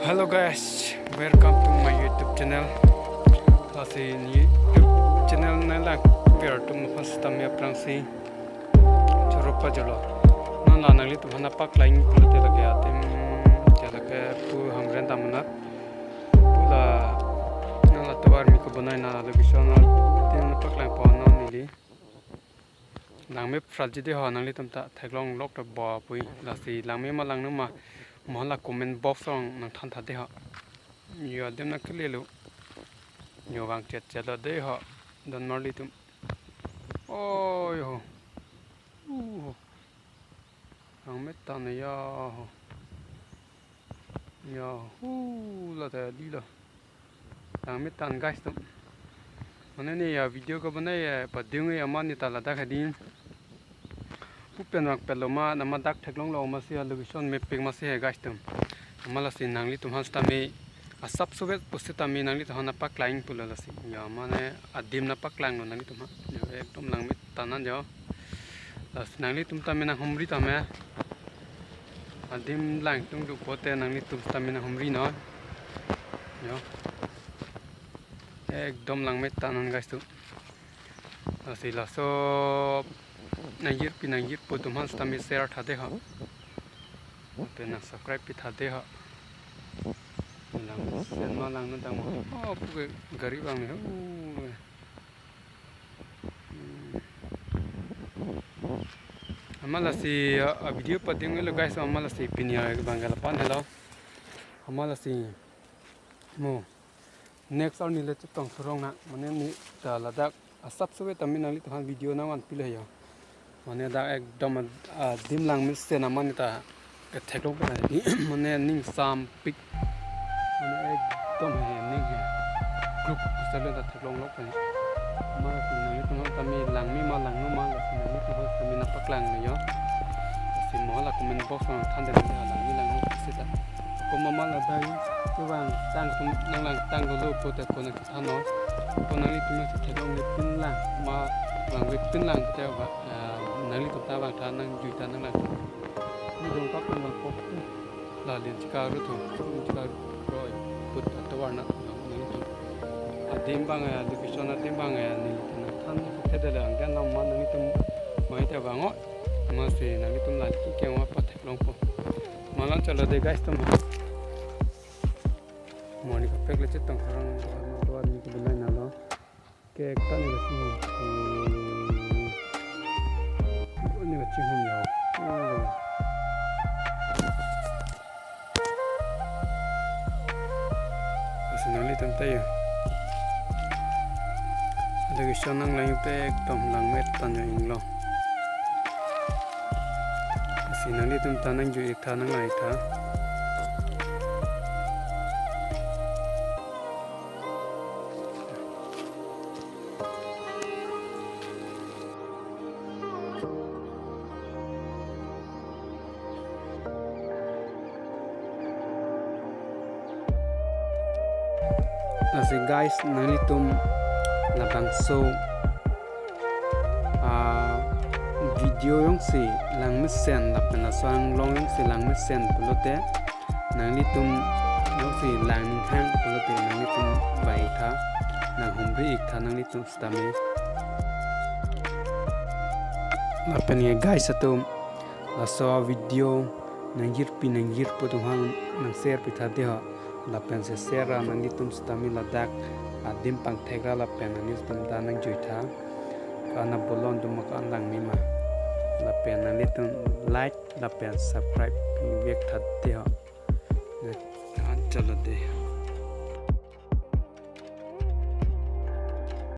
Hello guys, welcome to my YouTube channel. Kasi YouTube channel na lang biar tu first time ya prangsi churupa jalo. Non la nangli tu hana pak lain pula te lagi atem jala ke pu hamren tamunat pula non la tawar mi ko banai na lagi sona ten pak lain pa non nili. Lang me frajide ho nangli tamta thaglong lok ta ba pui la si lang me ma lang ma mohla comment box song nang than thade ha yo dem na kle lo yo wang chet chala de ha don norli tum oi ho ang met tan ya la ta di la ang met tan guys tum mane ne ya video ko banai pa ding ya man ni ta la da khadin pupen rak peloma nama dak thaklong lo ma se location mapping ma se guys tum amala sin nangli tum hasta me asap sovet postita me nangli to hana pak line pula la si ya mane adim na pak lang no nangli tum ha ekdom lang mit tanan jo las nangli tum ta me na humri ta me adim lang tum du pote nangli tum ta me na humri no yo ekdom lang mit tanan guys tum asi la so nangir po tumhan stami share thade ha pena subscribe pi thade ha lang sen ma lang na dang oh pu gari bang ne amala si video pa ding lo guys amala si pinya bangala pan hello amala si mo next or ni le tong sorong na mane ni ta ladak asap sobe tamin ali than video na wan pile ya mane da ekdom dim lang mis se na man ta ke theklo pa ni mane ning sam pik mane ekdom he ning group sele da theklo lok pa ni ma si na ni to ta mi lang mi ma lang no ma la si na ni to ta mi na pak lang ni yo si mo la comment box on than de lang mi lang no se ta ko ma la dai ko wang tang tum lang tang do lo po ta ko na than no ko na ni tu mi theklo ni pin lang ma lang vi pin lang ta ba nangli ta bang tha nang ju ta nang la ni dong ka pun bang pop la len chika ru thu chika roi put ta war na nangli tu adim bang ya location adim bang ya ni na than the de lang gan nam ma nangli tu mai ta bang o ma se nangli tu la ki ke wa pa thek long po malan chala de guys tum moni ka pek le chet tang khang do ni ko binai na lo ke ta ni la si ni ga chim hum yo asinali tam tay adagi sonang lang pe ekdom lang met tan yo inglo asinali tam tanang ju ek thanang lai tha asi guys nani tum labang so video yung si lang misen lapen la sang long yung si lang misen pulote nani tum yung si lang hang pulote nani tum bai tha nang humri ik tha nani tum stame lapen ye guys atum la so video nangir po tum hang nang share pi tha de ha la pen se sera nang tum stami la dak adim pang thegra la pen anis tum da nang juitha kana bolon tum ka lang mi ma la pen nang tum like la pen subscribe pi vek that de ha chalo de